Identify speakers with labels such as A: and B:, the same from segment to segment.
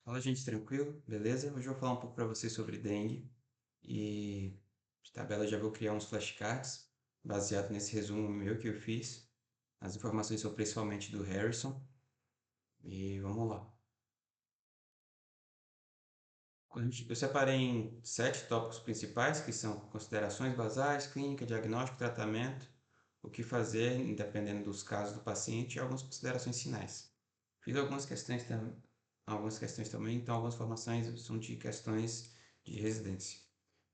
A: Fala, gente, tranquilo? Beleza? Hoje eu vou falar um pouco para vocês sobre dengue e de tabela já vou criar uns flashcards baseado nesse resumo meu que eu fiz. As informações são principalmente do Harrison e vamos lá. Eu separei em 7 tópicos principais, que são considerações basais, clínica, diagnóstico, tratamento, o que fazer, dependendo dos casos do paciente, e algumas considerações finais. Fiz algumas questões também, então algumas formações são de questões de residência,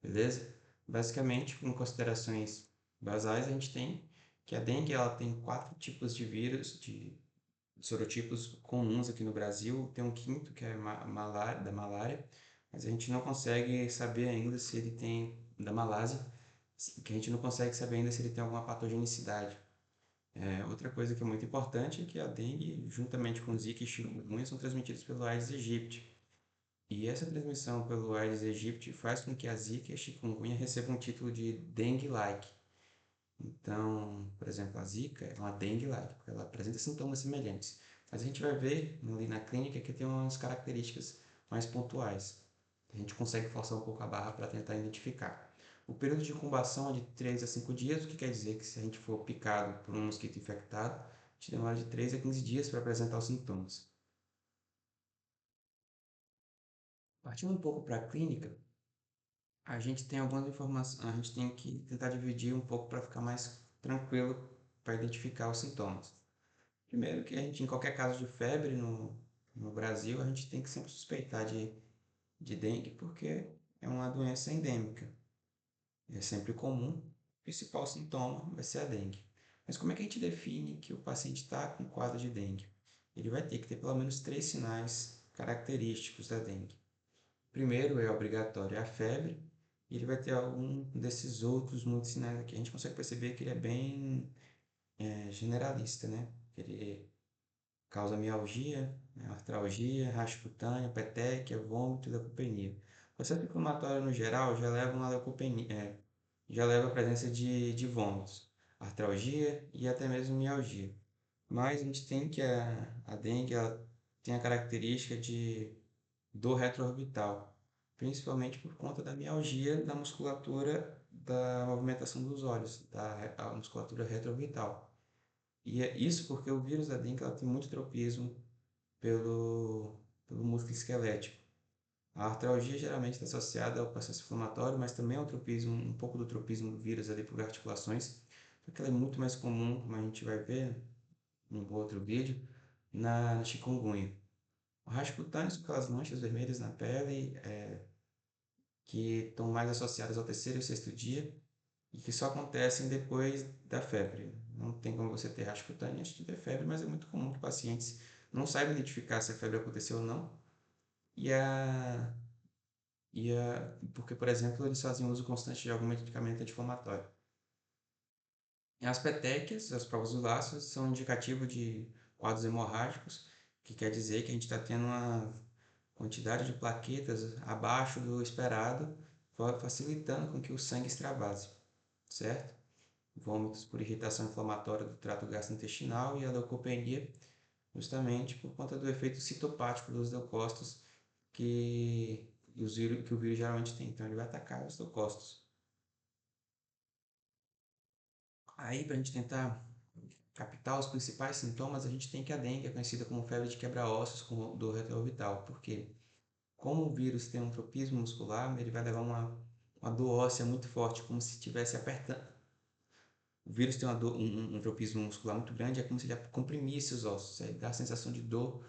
A: beleza? Basicamente, com considerações basais, a gente tem que a dengue ela tem 4 tipos de vírus, de sorotipos comuns aqui no Brasil. Tem um quinto, que é da malária, mas a gente não consegue saber ainda se ele tem, da malásia, que a gente não consegue saber ainda se ele tem alguma patogenicidade. Outra coisa que é muito importante é que a dengue, juntamente com Zika e chikungunya, são transmitidos pelo Aedes aegypti. E essa transmissão pelo Aedes aegypti faz com que a Zika e a chikungunya recebam o título de dengue-like. Então, por exemplo, a Zika é uma dengue-like, porque ela apresenta sintomas semelhantes. Mas a gente vai ver ali na clínica que tem umas características mais pontuais. A gente consegue forçar um pouco a barra para tentar identificar. O período de incubação é de 3 a 5 dias, o que quer dizer que se a gente for picado por um mosquito infectado, a gente demora de 3 a 15 dias para apresentar os sintomas. Partindo um pouco para a clínica, a gente tem algumas informações, a gente tem que tentar dividir um pouco para ficar mais tranquilo para identificar os sintomas. Primeiro que a gente, em qualquer caso de febre no Brasil, a gente tem que sempre suspeitar de dengue, porque é uma doença endêmica. É sempre comum. O principal sintoma vai ser a dengue. Mas como é que a gente define que o paciente está com quadro de dengue? Ele vai ter que ter pelo menos 3 sinais característicos da dengue. Primeiro é obrigatório a febre, e ele vai ter algum desses outros muitos sinais aqui. A gente consegue perceber que ele é bem generalista, né? Ele causa mialgia, artralgia, rash cutâneo, petequia, vômito e leucopenia. O processo inflamatório no geral já leva uma leucopenia, já leva a presença de vômitos, artralgia e até mesmo mialgia. Mas a gente tem que a dengue ela tem a característica de dor retroorbital, principalmente por conta da mialgia da musculatura da movimentação dos olhos, a musculatura retroorbital. E é isso porque o vírus da dengue ela tem muito tropismo pelo músculo esquelético. A artralgia geralmente está associada ao processo inflamatório, mas também ao tropismo, um pouco do tropismo do vírus ali por articulações, só que ela é muito mais comum, como a gente vai ver num outro vídeo, na chikungunya. O rash cutâneo são aquelas manchas vermelhas na pele que estão mais associadas ao terceiro e sexto dia e que só acontecem depois da febre. Não tem como você ter rash cutâneo antes de ter febre, mas é muito comum que pacientes não saibam identificar se a febre aconteceu ou não. E a, porque, por exemplo, eles fazem uso constante de algum medicamento anti-inflamatório. E as petequias, as provas do laço, são indicativo de quadros hemorrágicos, que quer dizer que a gente está tendo uma quantidade de plaquetas abaixo do esperado, facilitando com que o sangue extravase, certo? Vômitos por irritação inflamatória do trato gastrointestinal e a leucopenia, justamente por conta do efeito citopático dos leucócitos que o vírus geralmente tem. Então, ele vai atacar os leucócitos. Aí, para a gente tentar captar os principais sintomas, a gente tem que a dengue é conhecida como febre de quebra-ossos com dor retroorbital. Por quê? Como o vírus tem um tropismo muscular, ele vai levar uma dor óssea muito forte, como se estivesse apertando. O vírus tem um tropismo muscular muito grande, é como se ele comprimisse os ossos, aí dá a sensação de dor,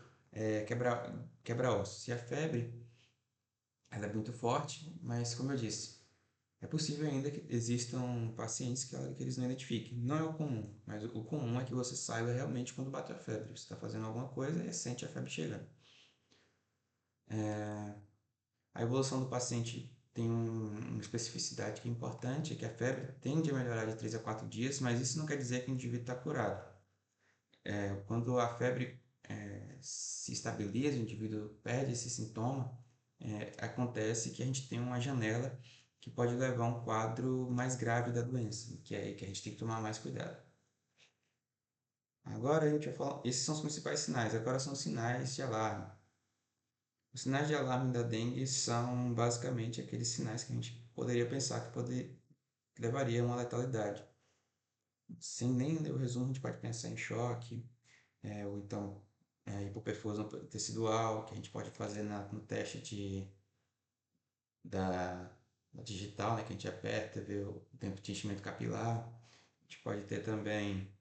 A: quebra-ossos. E a febre, ela é muito forte, mas como eu disse, é possível ainda que existam pacientes que eles não identifiquem. Não é o comum, mas o comum é que você saiba realmente quando bate a febre. Você está fazendo alguma coisa e sente a febre chegando. A evolução do paciente tem uma especificidade que é importante, é que a febre tende a melhorar de 3 a 4 dias, mas isso não quer dizer que o indivíduo está curado. Quando a febre se estabiliza, o indivíduo perde esse sintoma, acontece que a gente tem uma janela que pode levar a um quadro mais grave da doença, que é aí que a gente tem que tomar mais cuidado. Agora a gente vai falar, esses são os principais sinais, agora são os sinais de alarme. Os sinais de alarme da dengue são basicamente aqueles sinais que a gente poderia pensar que levaria a uma letalidade. Sem nem ler o resumo, a gente pode pensar em choque, ou então hipoperfusão tecidual, que a gente pode fazer no teste da, da digital, né, que a gente aperta, vê o tempo de enchimento capilar. A gente pode ter também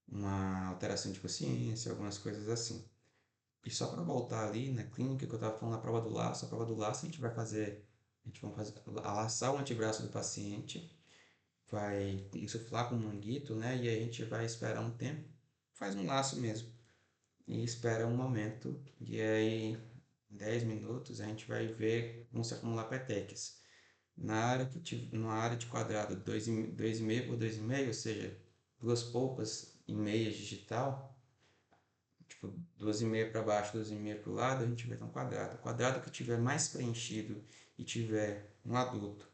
A: uma alteração de consciência, algumas coisas assim. E só para voltar ali na clínica que eu estava falando, a prova do laço a gente vai fazer, laçar o antebraço do paciente, vai insuflar com um manguito, né? E aí a gente vai esperar um tempo, faz um laço mesmo, e espera um momento, e aí em 10 minutos a gente vai ver como se acumular petequias. Na área de quadrado 2,5 por 2,5, ou seja, duas polpas e meias digital, tipo 2,5 para baixo, 2,5 para o lado, a gente vai ter um quadrado. O quadrado que tiver mais preenchido e tiver um adulto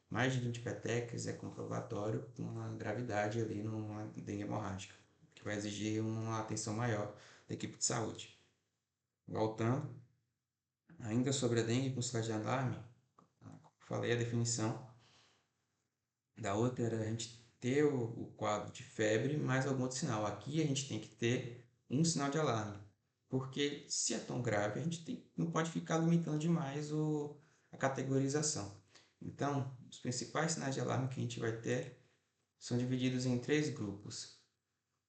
A: mais de 20 petecas é comprobatório com uma gravidade ali numa dengue hemorrágica, que vai exigir uma atenção maior da equipe de saúde. Voltando, ainda sobre a dengue com sinais de alarme, falei a definição da outra era a gente ter o quadro de febre mais algum outro sinal. Aqui a gente tem que ter um sinal de alarme, porque se é tão grave, não pode ficar limitando demais a categorização. Então, os principais sinais de alarme que a gente vai ter são divididos em três grupos,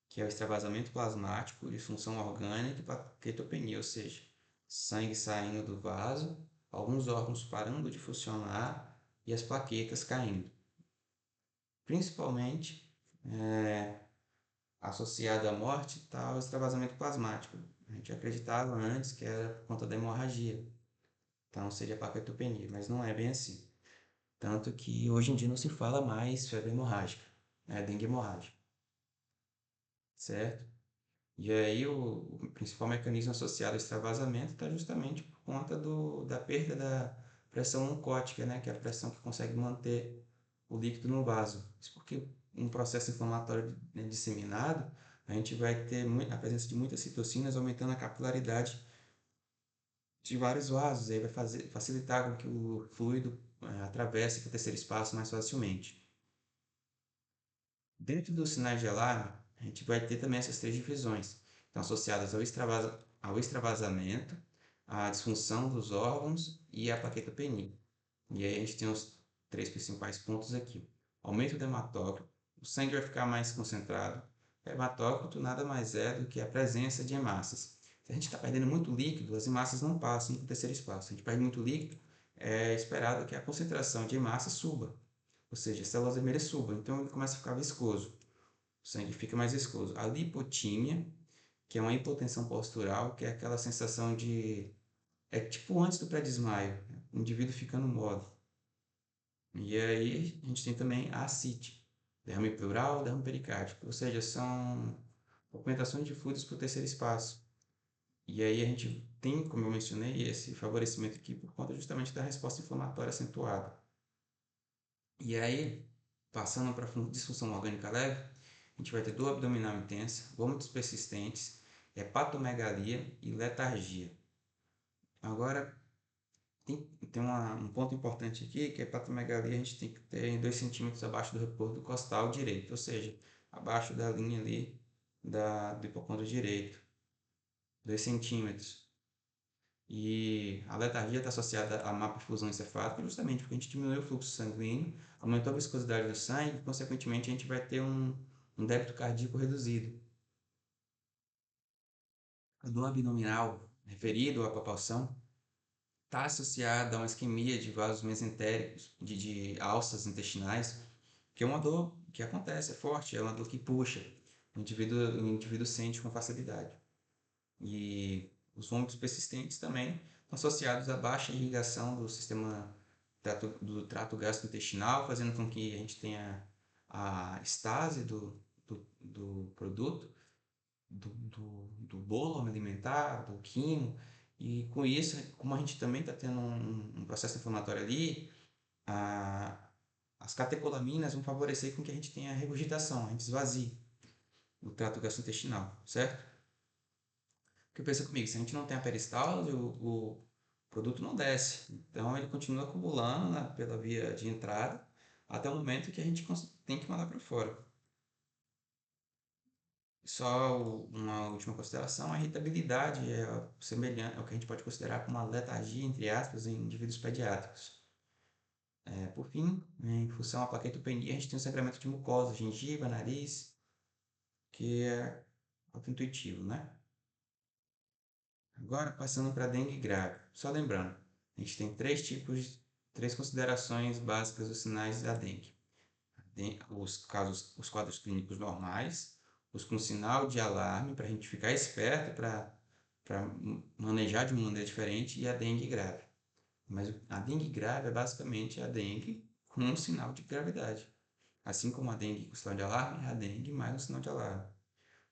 A: que é o extravasamento plasmático, disfunção orgânica e plaquetopenia, ou seja, sangue saindo do vaso, alguns órgãos parando de funcionar e as plaquetas caindo. Principalmente associado à morte está o extravasamento plasmático. A gente acreditava antes que era por conta da hemorragia, então seria plaquetopenia, mas não é bem assim. Tanto que hoje em dia não se fala mais febre hemorrágica, é dengue hemorrágica, certo? E aí o principal mecanismo associado ao extravasamento está justamente por conta da perda da pressão oncótica, né? Que é a pressão que consegue manter o líquido no vaso. Isso porque um processo inflamatório disseminado, a gente vai ter a presença de muitas citocinas aumentando a capilaridade de vários vasos, aí vai facilitar com que o fluido atravesse para o terceiro espaço mais facilmente. Dentro dos sinais de alarme, a gente vai ter também essas três divisões, então associadas ao extravasamento, à disfunção dos órgãos e à plaquetopenia. E aí a gente tem os três principais pontos aqui. Aumento do hematócrito, o sangue vai ficar mais concentrado. O hematócrito nada mais é do que a presença de hemácias. Se a gente está perdendo muito líquido, as hemácias não passam para o terceiro espaço. Se a gente perde muito líquido, é esperado que a concentração de hemácias suba, ou seja, as células vermelhas subam, então ele começa a ficar viscoso, o sangue fica mais viscoso. A lipotímia, que é uma hipotensão postural, que é aquela sensação de... é tipo antes do pré-desmaio, né? O indivíduo ficando mole. E aí a gente tem também a ascite, derrame pleural, derrame pericárdico, ou seja, são movimentações de fluidos para o terceiro espaço. E aí a gente tem, como eu mencionei, esse favorecimento aqui por conta justamente da resposta inflamatória acentuada. E aí, passando para a disfunção orgânica leve, a gente vai ter dor abdominal intensa, vômitos persistentes, hepatomegalia e letargia. Agora, tem um ponto importante aqui, que a hepatomegalia a gente tem que ter em 2 centímetros abaixo do rebordo costal direito, ou seja, abaixo da linha ali do hipocôndrio direito, 2 centímetros. E a letargia está associada à má perfusão encefálica justamente porque a gente diminuiu o fluxo sanguíneo, aumentou a viscosidade do sangue e, consequentemente, a gente vai ter um débito cardíaco reduzido. A dor abdominal, referido à palpação, está associada a uma isquemia de vasos mesentéricos, de alças intestinais, que é uma dor que acontece, é forte, é uma dor que puxa, o indivíduo sente com facilidade. E os vômitos persistentes também estão associados à baixa irrigação do sistema do trato gastrointestinal, fazendo com que a gente tenha a estase do produto, do bolo alimentar, do quimo, e com isso, como a gente também está tendo um processo inflamatório ali, a, as catecolaminas vão favorecer com que a gente tenha regurgitação, a gente esvazie o trato gastrointestinal, certo? Porque pensa comigo, se a gente não tem a peristalse, o produto não desce. Então ele continua acumulando, né, pela via de entrada até o momento que a gente tem que mandar para fora. Só uma última consideração, a irritabilidade é semelhante, é o que a gente pode considerar como uma letargia, entre aspas, em indivíduos pediátricos. Por fim, em função à plaquetopenia, a gente tem o sangramento de mucosa, gengiva, nariz, que é autointuitivo, né? Agora, passando para a dengue grave. Só lembrando, a gente tem três considerações básicas dos sinais da dengue. Os quadros clínicos normais, os com sinal de alarme, para a gente ficar esperto para manejar de uma maneira diferente, e a dengue grave. Mas a dengue grave é basicamente a dengue com um sinal de gravidade. Assim como a dengue com sinal de alarme, é a dengue mais um sinal de alarme.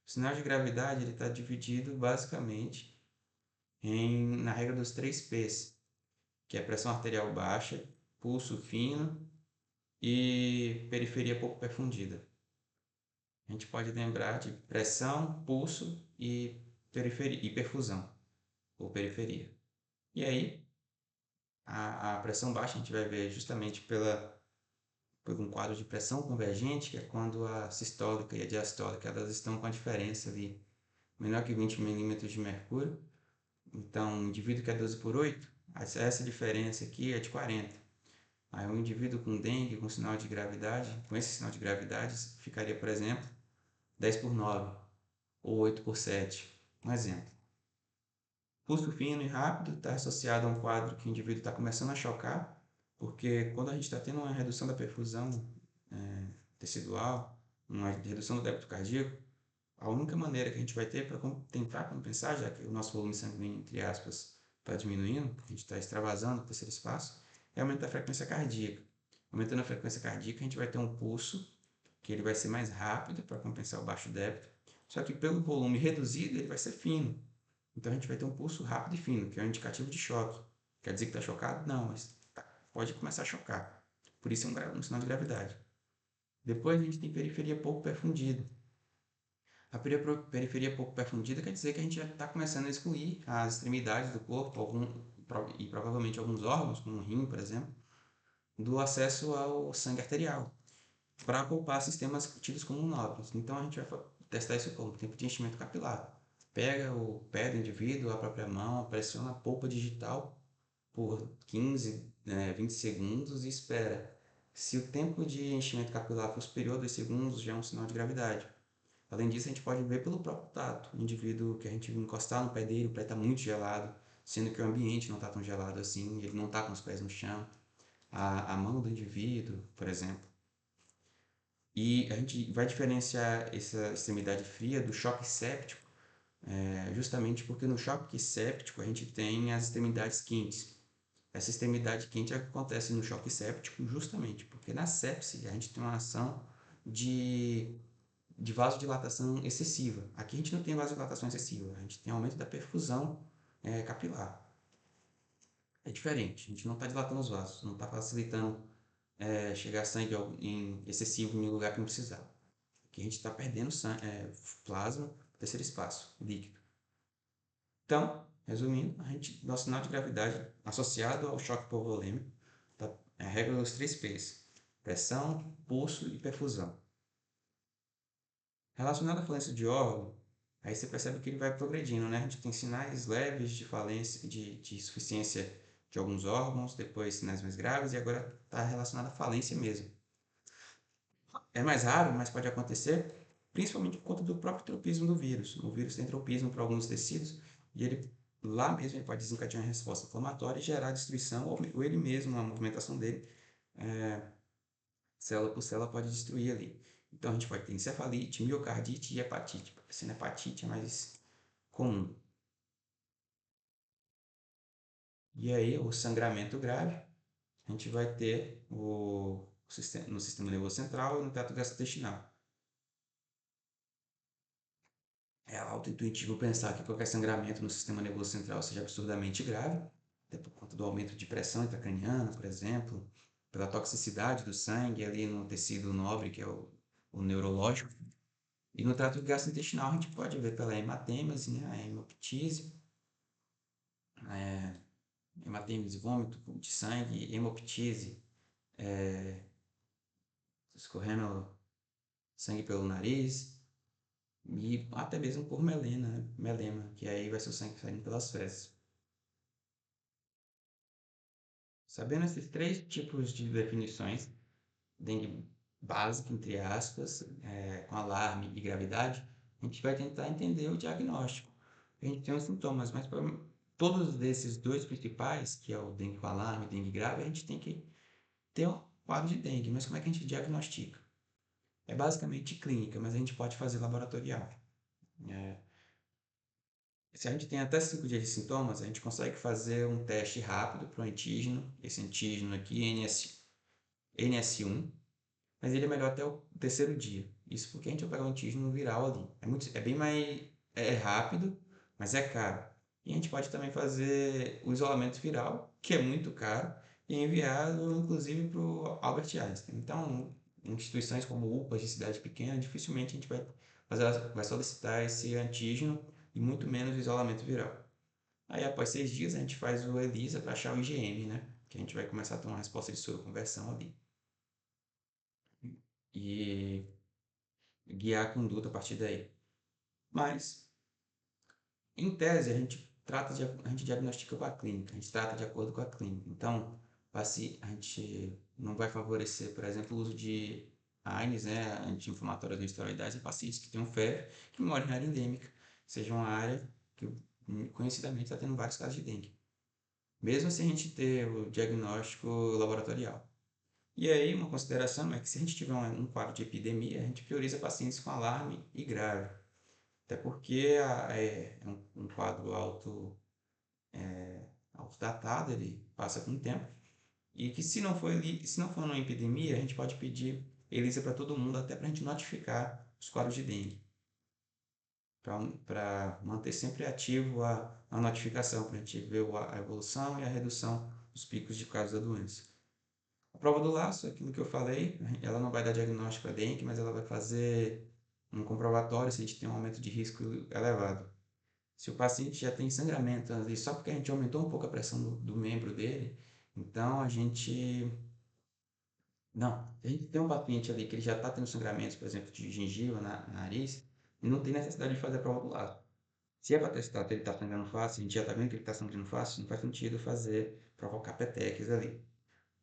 A: O sinal de gravidade está dividido basicamente na regra dos 3 P's, que é pressão arterial baixa, pulso fino e periferia pouco perfundida. A gente pode lembrar de pressão, pulso e periferia, e perfusão, ou periferia. E aí, a pressão baixa a gente vai ver justamente por um quadro de pressão convergente, que é quando a sistólica e a diastólica elas estão com a diferença ali menor que 20 milímetros de mercúrio. Então, um indivíduo que é 12/8, essa diferença aqui é de 40. Aí um indivíduo com dengue, com sinal de gravidade, com esse sinal de gravidade, ficaria, por exemplo, 10/9 ou 8/7. Um exemplo. Pulso fino e rápido está associado a um quadro que o indivíduo está começando a chocar, porque quando a gente está tendo uma redução da perfusão tecidual, uma redução do débito cardíaco, a única maneira que a gente vai ter para tentar compensar, já que o nosso volume sanguíneo, entre aspas, está diminuindo, a gente está extravasando o terceiro espaço, é aumentar a frequência cardíaca. Aumentando a frequência cardíaca, a gente vai ter um pulso que ele vai ser mais rápido para compensar o baixo débito, só que pelo volume reduzido ele vai ser fino. Então a gente vai ter um pulso rápido e fino, que é um indicativo de choque. Quer dizer que está chocado? Não, mas pode começar a chocar. Por isso é um sinal de gravidade. Depois a gente tem periferia pouco perfundida. A periferia pouco perfundida quer dizer que a gente já está começando a excluir as extremidades do corpo e provavelmente alguns órgãos, como o rim, por exemplo, do acesso ao sangue arterial, para poupar sistemas tidos como nobres. Então a gente vai testar isso como tempo de enchimento capilar. Pega o pé do indivíduo, a própria mão, pressiona a polpa digital por 15, 20 segundos e espera. Se o tempo de enchimento capilar for superior a 2 segundos, já é um sinal de gravidade. Além disso, a gente pode ver pelo próprio tato. O indivíduo que a gente encostar no pé dele, o pé está muito gelado, sendo que o ambiente não está tão gelado assim, ele não está com os pés no chão. A mão do indivíduo, por exemplo. E a gente vai diferenciar essa extremidade fria do choque séptico, justamente porque no choque séptico a gente tem as extremidades quentes. Essa extremidade quente acontece no choque séptico justamente porque na sepse a gente tem uma ação de vasodilatação excessiva. Aqui a gente não tem vasodilatação excessiva, a gente tem aumento da perfusão capilar. É diferente, a gente não está dilatando os vasos, não está facilitando chegar sangue em excessivo em um lugar que não precisava. Aqui a gente está perdendo plasma, terceiro espaço, líquido. Então, resumindo, nosso sinal de gravidade associado ao choque hipovolêmico é a regra dos 3 P's: pressão, pulso e perfusão. Relacionado à falência de órgão, aí você percebe que ele vai progredindo, né? A gente tem sinais leves de falência, de insuficiência de alguns órgãos, depois sinais mais graves e agora está relacionado à falência mesmo. É mais raro, mas pode acontecer, principalmente por conta do próprio tropismo do vírus. O vírus tem tropismo para alguns tecidos e ele lá mesmo ele pode desencadear uma resposta inflamatória e gerar destruição, ou ele mesmo, a movimentação dele, célula por célula, pode destruir ali. Então a gente pode ter encefalite, miocardite e hepatite. Sendo hepatite é mais comum. E aí, o sangramento grave, a gente vai ter no sistema nervoso central e no trato gastrointestinal. É autointuitivo pensar que qualquer sangramento no sistema nervoso central seja absurdamente grave, até por conta do aumento de pressão intracraniana, por exemplo, pela toxicidade do sangue ali no tecido nobre, que é o neurológico. E no trato gastrointestinal a gente pode ver pela hematêmese, né, a hemoptise, hematêmese, vômito de sangue, hemoptise, escorrendo sangue pelo nariz e até mesmo por melena, né? Melema, que aí vai ser o sangue saindo pelas fezes. Sabendo esses três tipos de definições, dengue básica, entre aspas, com alarme e gravidade, a gente vai tentar entender o diagnóstico. A gente tem os sintomas, mas para todos esses dois principais, que é o dengue com alarme e dengue grave, a gente tem que ter um quadro de dengue. Mas como é que a gente diagnostica? É basicamente clínica, mas a gente pode fazer laboratorial. É, Se a gente tem até 5 dias de sintomas, a gente consegue fazer um teste rápido para o antígeno. Esse antígeno aqui, NS1, mas ele é melhor até o terceiro dia. Isso porque a gente vai pegar um antígeno viral ali. É bem mais rápido, mas é caro. E a gente pode também fazer o isolamento viral, que é muito caro, e enviá-lo inclusive para o Albert Einstein. Então, instituições como UPAs de cidade pequena, dificilmente a gente vai solicitar esse antígeno e muito menos o isolamento viral. Aí, após 6 dias, a gente faz o ELISA para achar o IgM, né? Que a gente vai começar a ter uma resposta de soroconversão ali. E guiar a conduta a partir daí. Mas, em tese, a gente diagnostica com a clínica, a gente trata de acordo com a clínica. Então, a gente não vai favorecer, por exemplo, o uso de AINES, né, anti-inflamatórios não esteroidais, em pacientes que tenham febre, que moram em área endêmica, seja uma área que conhecidamente está tendo vários casos de dengue. Mesmo sem a gente ter o diagnóstico laboratorial. E aí, uma consideração é que se a gente tiver um quadro de epidemia, a gente prioriza pacientes com alarme e grave. Até porque é um quadro auto datado, ele passa com o tempo. E que se não for uma epidemia, a gente pode pedir ELISA para todo mundo, até para a gente notificar os quadros de dengue. Para manter sempre ativo a notificação, para a gente ver a evolução e a redução dos picos de casos da doença. A prova do laço, aquilo que eu falei, ela não vai dar diagnóstico para dengue, mas ela vai fazer um comprobatório se a gente tem um aumento de risco elevado. Se o paciente já tem sangramento ali, só porque a gente aumentou um pouco a pressão do membro dele, então a gente. Não, se a gente tem um paciente ali que ele já está tendo sangramentos, por exemplo, de gengiva, nariz, não tem necessidade de fazer a prova do laço. Se é para testar se ele está sangrando fácil, a gente já está vendo que ele está sangrando fácil, não faz sentido provocar petequias ali.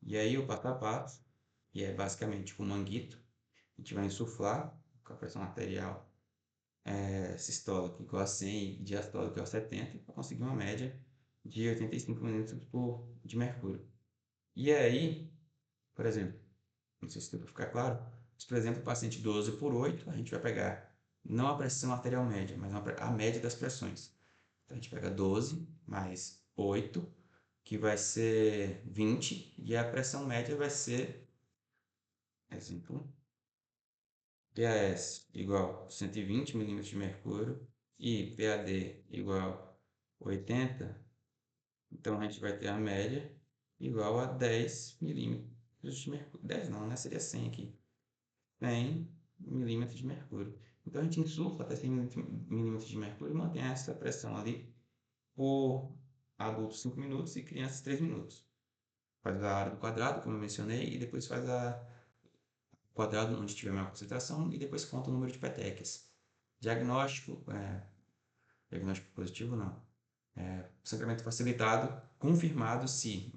A: E aí o passo a passo, que é basicamente com manguito, a gente vai insuflar com a pressão arterial sistólica igual a 100 e diastólica igual a 70 para conseguir uma média de 85 minutos de mercúrio. E aí, por exemplo, não sei se deu para ficar claro, mas, por exemplo, o paciente 12 por 8, a gente vai pegar não a pressão arterial média, mas a média das pressões. Então a gente pega 12 mais 8, que vai ser 20, e a pressão média vai ser, exemplo, PAS igual 120 milímetros de mercúrio e PAD igual 80, então a gente vai ter a média igual a 10 milímetros de mercúrio. 10 não, né? Seria 100 aqui. 100 milímetros de mercúrio. Então a gente insufla até 100 milímetros de mercúrio e mantém essa pressão ali por adultos 5 minutos e crianças 3 minutos. Faz a área do quadrado, como eu mencionei, e depois faz a quadrado onde tiver maior concentração e depois conta o número de petequias. Diagnóstico, diagnóstico positivo não. Sangramento facilitado, confirmado se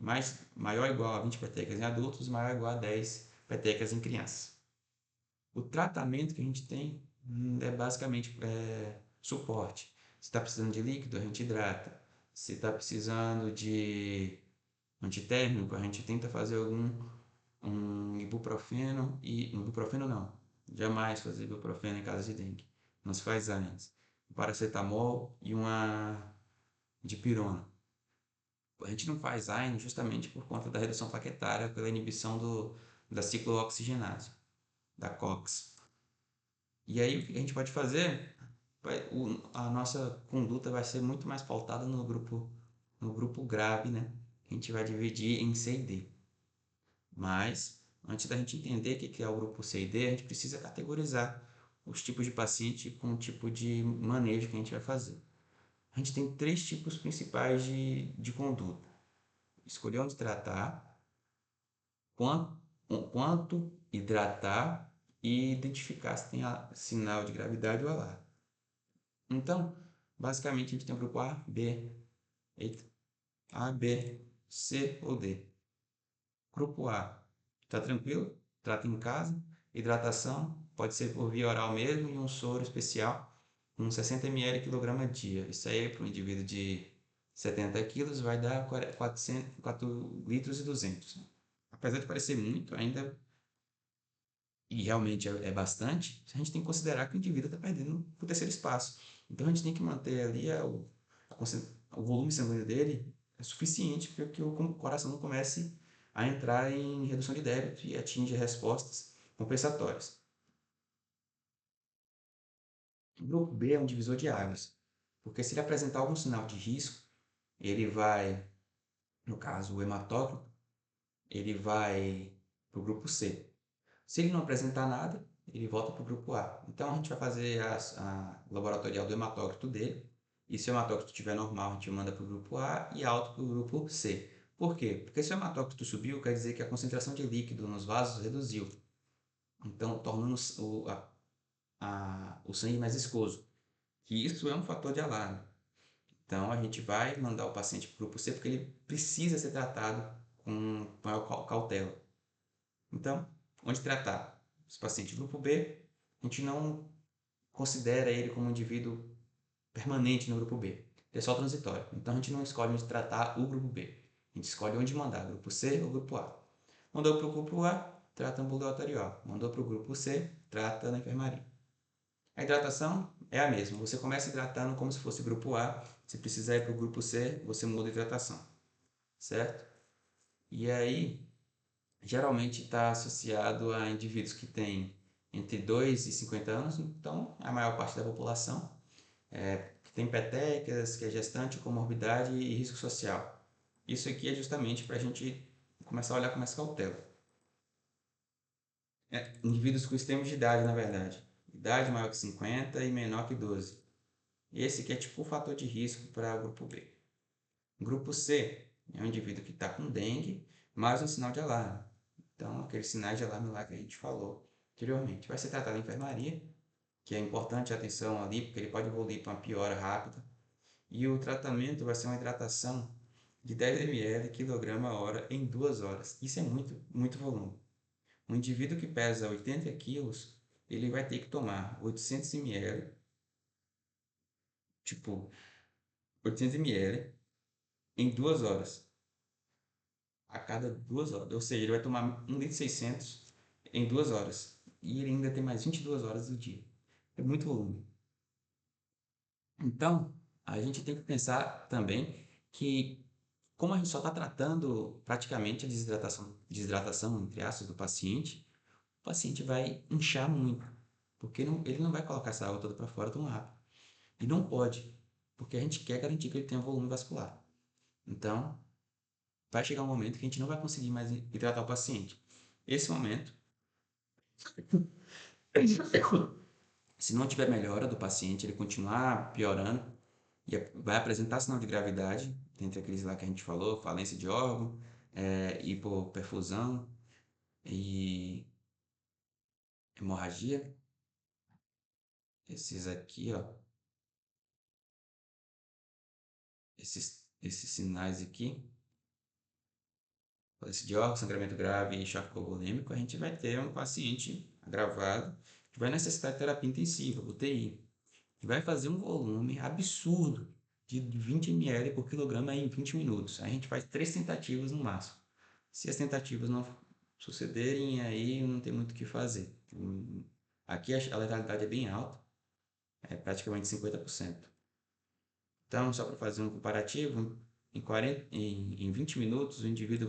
A: maior ou igual a 20 petequias em adultos, maior ou igual a 10 petequias em crianças. O tratamento que a gente tem é basicamente suporte. Se está precisando de líquido, a gente hidrata. Se está precisando de antitérmico, a gente tenta fazer um ibuprofeno e ibuprofeno não, jamais fazer ibuprofeno em caso de dengue, não se faz antes. Um paracetamol e uma dipirona. A gente não faz AINE justamente por conta da redução plaquetária pela inibição da ciclooxigenase, da COX. E aí o que a gente pode fazer? A nossa conduta vai ser muito mais pautada no grupo grave, né? A gente vai dividir em C e D. Mas, antes da gente entender o que é o grupo C e D, a gente precisa categorizar os tipos de paciente com o tipo de manejo que a gente vai fazer. A gente tem três tipos principais de conduta. escolher onde tratar, quanto hidratar e identificar se tem sinal de gravidade ou alarme. Então, basicamente, a gente tem o grupo A, B, eita, A, B, C ou D. Grupo A, está tranquilo? Trata em casa. Hidratação pode ser por via oral mesmo e um soro especial, com 60 ml quilograma dia. Isso aí para um indivíduo de 70 quilos vai dar 4 litros e 200. Apesar de parecer muito, ainda, e realmente é bastante, a gente tem que considerar que o indivíduo está perdendo o terceiro espaço. Então a gente tem que manter ali o volume sanguíneo dele é suficiente para que o coração não comece a entrar em redução de débito e atinja respostas compensatórias. O grupo B é um divisor de águas, porque se ele apresentar algum sinal de risco, ele vai, no caso o hematócrito, ele vai para o grupo C. Se ele não apresentar nada, ele volta para o grupo A. Então a gente vai fazer a laboratorial do hematócrito dele. E se o hematócrito estiver normal, a gente manda para o grupo A e alto para o grupo C. Por quê? Porque se o hematócrito subiu, quer dizer que a concentração de líquido nos vasos reduziu. Então, tornando o sangue mais viscoso. E isso é um fator de alarme. Então, a gente vai mandar o paciente para o grupo C porque ele precisa ser tratado com maior cautela. Então, onde tratar? Esse paciente grupo B, a gente não considera ele como um indivíduo permanente no grupo B. Ele é só transitório. Então, a gente não escolhe onde tratar o grupo B. A gente escolhe onde mandar, grupo C ou grupo A. Mandou para o grupo A, trata ambulatorial. Mandou para o grupo C, trata na enfermaria. A hidratação é a mesma. Você começa hidratando como se fosse grupo A. Se precisar ir para o grupo C, você muda a hidratação. Certo? E aí, geralmente está associado a indivíduos que têm entre 2 e 50 anos, então a maior parte da população, que tem petecas, que é gestante, comorbidade e risco social. Isso aqui é justamente para a gente começar a olhar com mais cautela. Indivíduos com extremos de idade, na verdade. Idade maior que 50 e menor que 12. Esse aqui é tipo o fator de risco para o grupo B. Grupo C é um indivíduo que está com dengue, mais um sinal de alarme. Então, aqueles sinais de alarme lá que a gente falou anteriormente. Vai ser tratado em enfermaria, que é importante a atenção ali, porque ele pode evoluir para uma piora rápida. E o tratamento vai ser uma hidratação de 10 ml quilograma hora em 2 horas. Isso é muito, muito volume. Um indivíduo que pesa 80 quilos, ele vai ter que tomar 800 ml, tipo, 800 ml em 2 horas. A cada 2 horas. Ou seja, ele vai tomar 1,6 litro em 2 horas. E ele ainda tem mais 22 horas do dia. É muito volume. Então, a gente tem que pensar também que, como a gente só está tratando praticamente a desidratação, entre aspas, do paciente, o paciente vai inchar muito, porque ele não vai colocar essa água toda para fora tão rápido. E não pode, porque a gente quer garantir que ele tenha volume vascular. Então, vai chegar um momento que a gente não vai conseguir mais hidratar o paciente. Esse momento, se não tiver melhora do paciente, ele continuar piorando, e vai apresentar sinal de gravidade, dentre aqueles lá que a gente falou, falência de órgão, hipoperfusão e hemorragia. Esses aqui, ó, esses sinais aqui, falência de órgão, sangramento grave e choque hipovolêmico, a gente vai ter um paciente agravado que vai necessitar de terapia intensiva, UTI. E vai fazer um volume absurdo de 20 ml por quilograma em 20 minutos. A gente faz 3 tentativas no máximo. Se as tentativas não sucederem, aí não tem muito o que fazer. Aqui a letalidade é bem alta, é praticamente 50%. Então, só para fazer um comparativo, em 20 minutos, um indivíduo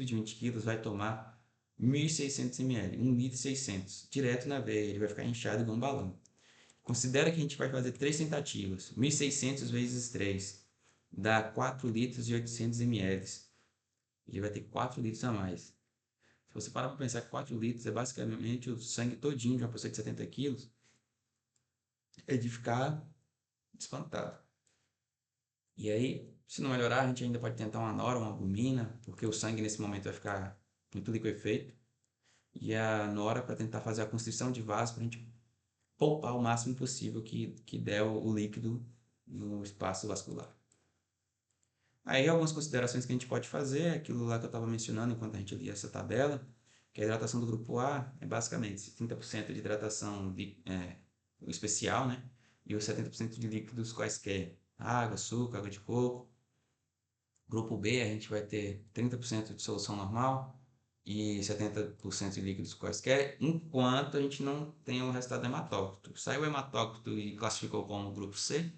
A: de 20 quilos vai tomar 1.600 ml, 1,6 litro, direto na veia. Ele vai ficar inchado igual um balão. Considera que a gente vai fazer 3 tentativas. 1.600 vezes 3 dá 4 litros e 800 ml. Ele vai ter 4 litros a mais. Se você parar para pensar que 4 litros é basicamente o sangue todinho de uma pessoa de 70 quilos, é de ficar espantado. E aí, Se não melhorar, a gente ainda pode tentar uma nora, uma albumina, porque o sangue nesse momento vai ficar muito liquefeito. E a nora para tentar fazer a constrição de vaso, para a gente poupar o máximo possível que der o líquido no espaço vascular. Aí algumas considerações que a gente pode fazer é aquilo lá que eu estava mencionando enquanto a gente lia essa tabela, que a hidratação do grupo A é basicamente 30% de hidratação o especial, né? E os 70% de líquidos quaisquer, água, açúcar, água de coco. Grupo B a gente vai ter 30% de solução normal e 70% de líquidos quaisquer, enquanto a gente não tem o resultado do hematócrito. Saiu o hematócrito e classificou como grupo C,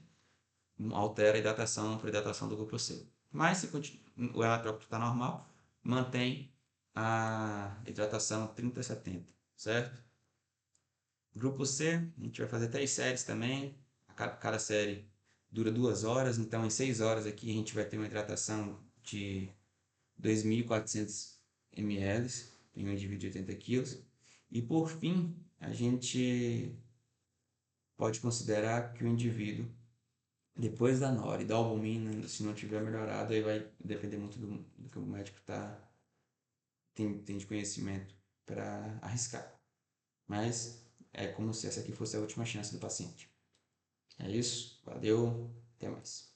A: altera a hidratação para hidratação do grupo C. Mas se o hematócrito está normal, mantém a hidratação 30-70, certo? Grupo C, a gente vai fazer 3 séries também, cada série dura 2 horas, então em 6 horas aqui a gente vai ter uma hidratação de 2.400 ml em um indivíduo de 80 quilos. E por fim, a gente pode considerar que o indivíduo, depois da nora e da albumina, se não tiver melhorado, aí vai depender muito do que o médico tem de conhecimento para arriscar. Mas é como se essa aqui fosse a última chance do paciente. É isso, valeu, até mais.